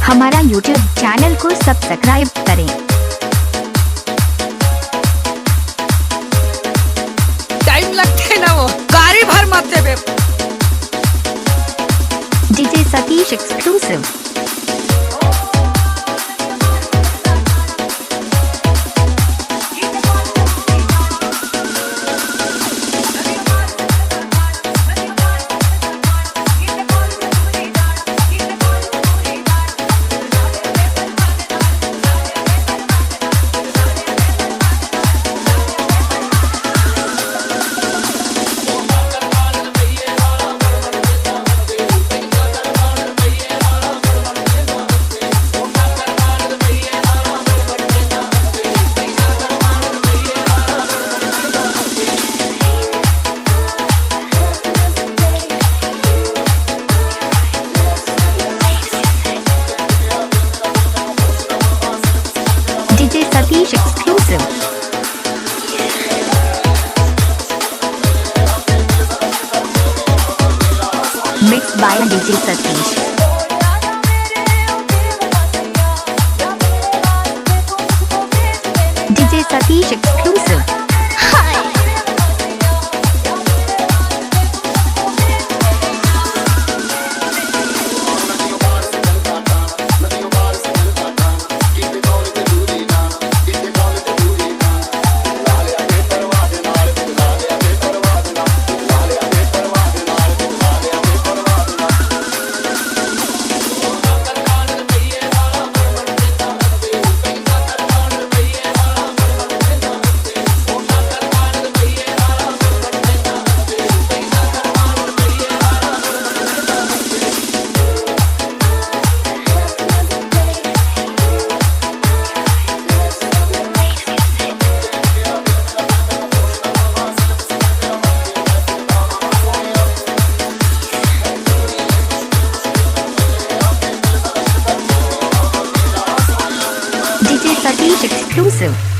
हमारा YouTube channel को subscribe करें। टाइम लगते ना वो गाड़ी भर मत देवे। DJ Satish exclusive. DJ Satish exclusive. Mix by DJ Satish. DJ Satish exclusive. DJ Satish exclusive.